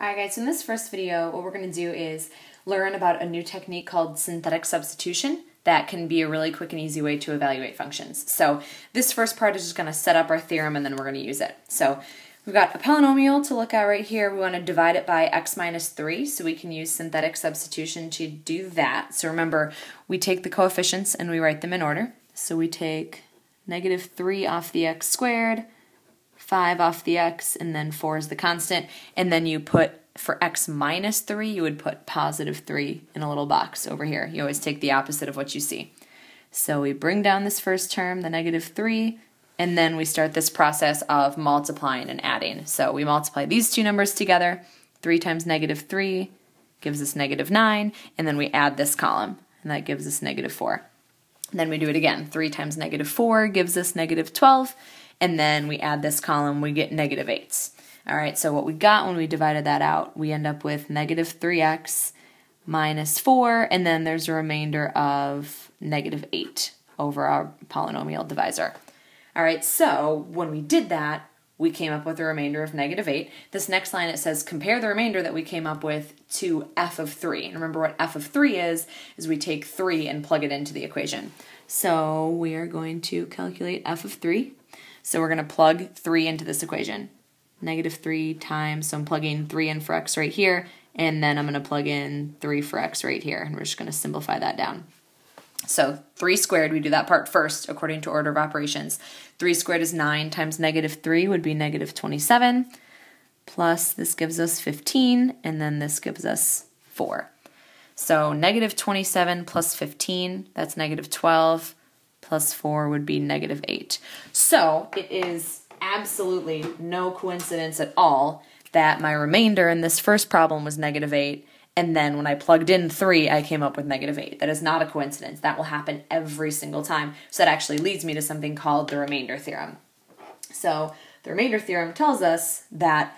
Alright guys, so in this first video, what we're going to do is learn about a new technique called synthetic substitution that can be a really quick and easy way to evaluate functions. So this first part is just going to set up our theorem and then we're going to use it. So we've got a polynomial to look at right here. We want to divide it by x minus 3, so we can use synthetic substitution to do that. So remember, we take the coefficients and we write them in order. So we take negative 3 off the x squared, 5 off the x, and then 4 is the constant. And then you put, for x minus 3, you would put positive 3 in a little box over here. You always take the opposite of what you see. So we bring down this first term, the negative 3, and then we start this process of multiplying and adding. So we multiply these two numbers together. 3 times negative 3 gives us negative 9, and then we add this column, and that gives us negative 4. And then we do it again. 3 times negative 4 gives us negative 12, and then we add this column, we get negative 8. All right, so what we got when we divided that out, we end up with negative 3x minus 4, and then there's a remainder of negative 8 over our polynomial divisor. All right, so when we did that, we came up with a remainder of negative 8. This next line, it says compare the remainder that we came up with to f of 3. And remember what f of 3 is we take 3 and plug it into the equation. So we are going to calculate f of 3. So we're going to plug 3 into this equation. Negative 3 times, so I'm plugging 3 in for x right here, and then I'm going to plug in 3 for x right here, and we're just going to simplify that down. So 3 squared, we do that part first according to order of operations. 3 squared is 9 times negative 3 would be negative 27, plus this gives us 15, and then this gives us 4. So negative 27 plus 15, that's negative 12, plus 4 would be negative 8. So it is absolutely no coincidence at all that my remainder in this first problem was negative 8, and then when I plugged in 3, I came up with negative 8. That is not a coincidence. That will happen every single time. So that actually leads me to something called the remainder theorem. So the remainder theorem tells us that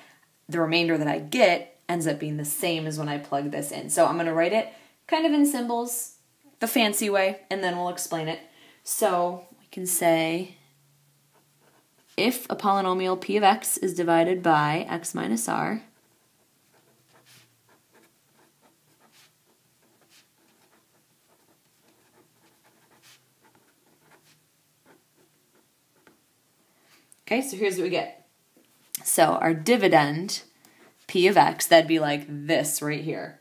the remainder that I get ends up being the same as when I plug this in. So I'm going to write it kind of in symbols, the fancy way, and then we'll explain it. So we can say if a polynomial p of x is divided by x minus r, okay, so here's what we get. So our dividend, p of x, that'd be like this right here,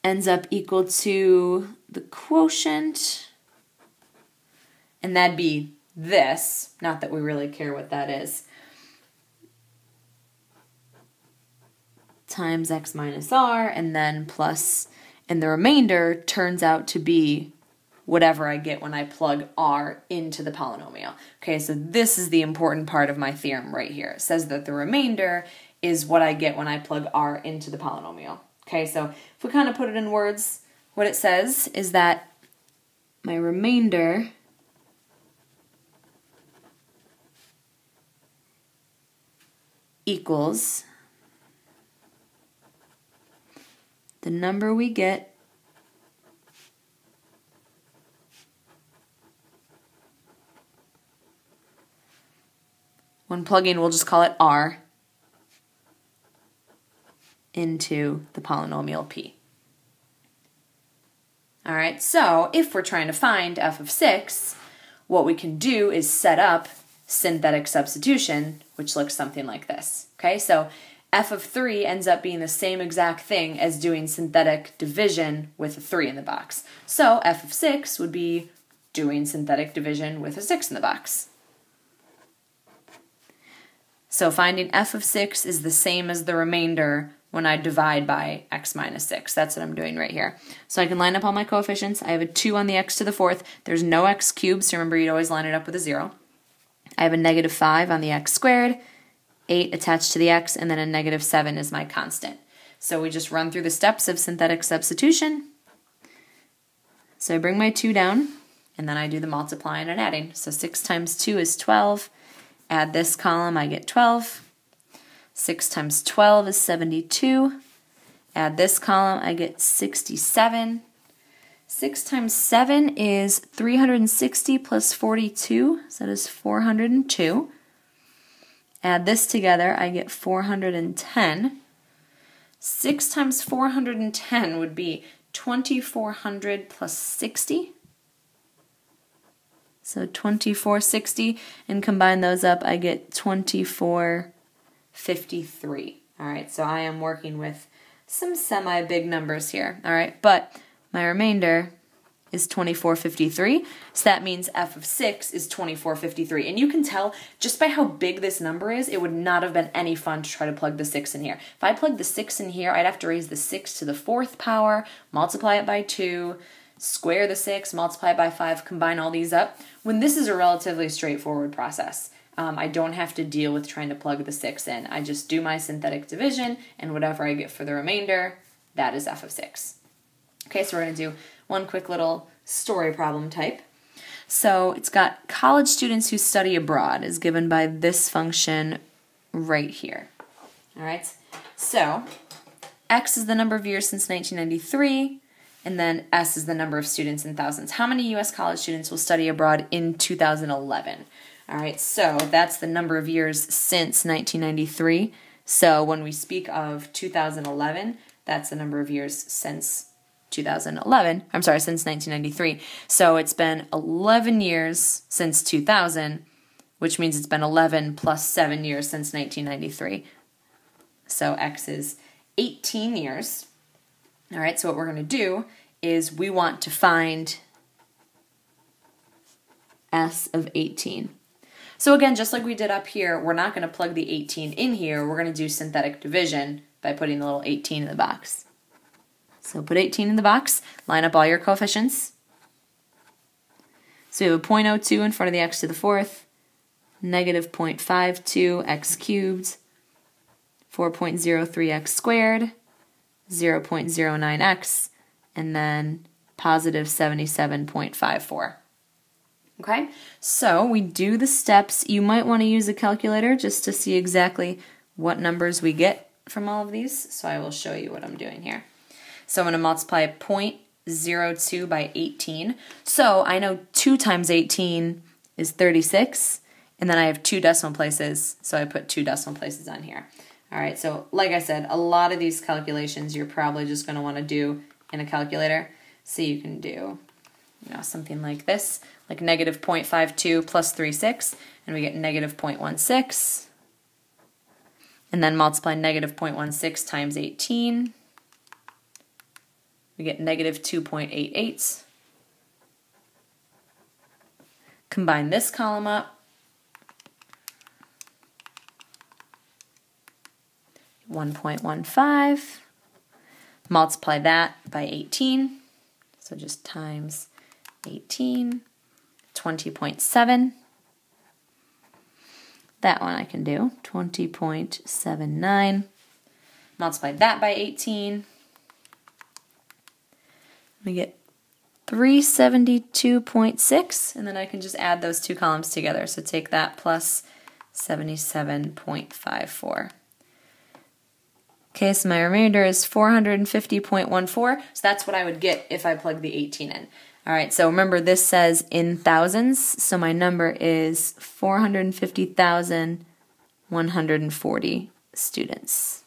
ends up equal to the quotient, and that'd be this, not that we really care what that is, times x minus r, and then plus, and the remainder turns out to be whatever I get when I plug r into the polynomial. Okay, so this is the important part of my theorem right here. It says that the remainder is what I get when I plug r into the polynomial. Okay, so if we kind of put it in words, what it says is that my remainder equals the number we get when plugging, we'll just call it r, into the polynomial p. All right, so if we're trying to find f of 6, what we can do is set up synthetic substitution, which looks something like this. Okay, so f of 3 ends up being the same exact thing as doing synthetic division with a 3 in the box. So f of 6 would be doing synthetic division with a 6 in the box. So finding f of 6 is the same as the remainder when I divide by x minus 6. That's what I'm doing right here. So I can line up all my coefficients. I have a 2 on the x to the 4th. There's no x cubed, so remember you'd always line it up with a 0. I have a negative 5 on the x squared, 8 attached to the x, and then a negative 7 is my constant. So we just run through the steps of synthetic substitution. So I bring my 2 down, and then I do the multiplying and adding. So 6 times 2 is 12. Add this column, I get 12. 6 times 12 is 72. Add this column, I get 67. 6 times 7 is 360 plus 42, so that is 402. Add this together, I get 410. 6 times 410 would be 2400 plus 60. So 2460, and combine those up, I get 2453. All right, so I am working with some semi-big numbers here. All right, but my remainder is 2453, so that means f of 6 is 2453. And you can tell just by how big this number is, it would not have been any fun to try to plug the 6 in here. If I plugged the 6 in here, I'd have to raise the 6 to the 4th power, multiply it by 2, square the 6, multiply it by 5, combine all these up, when this is a relatively straightforward process. I don't have to deal with trying to plug the 6 in. I just do my synthetic division, and whatever I get for the remainder, that is f of 6. Okay, so we're going to do one quick little story problem type. So it's got college students who study abroad is given by this function right here. All right, so x is the number of years since 1993, and then s is the number of students in thousands. How many U.S. college students will study abroad in 2011? All right, so that's the number of years since 1993. So when we speak of 2011, that's the number of years since 2011. I'm sorry, since 1993. So it's been 11 years since 2000, which means it's been 11 plus 7 years since 1993. So x is 18 years. All right, so what we're going to do is we want to find s of 18. So again, just like we did up here, we're not going to plug the 18 in here. We're going to do synthetic division by putting the little 18 in the box. So put 18 in the box, line up all your coefficients. So we have a 0.02 in front of the x to the 4th, negative 0.52 x cubed, 4.03x squared, 0.09x, and then positive 77.54. Okay, so we do the steps. You might want to use a calculator just to see exactly what numbers we get from all of these. So I will show you what I'm doing here. So I'm going to multiply 0.02 by 18. So I know 2 times 18 is 36, and then I have 2 decimal places, so I put 2 decimal places on here. All right, so like I said, a lot of these calculations you're probably just going to want to do in a calculator. So you can do, something like this, like negative 0.52 plus 36, and we get negative 0.16. And then multiply negative 0.16 times 18. We get negative 2.88. Combine this column up. 1.15. Multiply that by 18. So just times 18. 20.7. That one I can do. 20.79. Multiply that by 18. We get 372.6, and then I can just add those 2 columns together. So take that plus 77.54. Okay, so my remainder is 450.14, so that's what I would get if I plug the 18 in. All right, so remember this says in thousands, so my number is 450,140 students.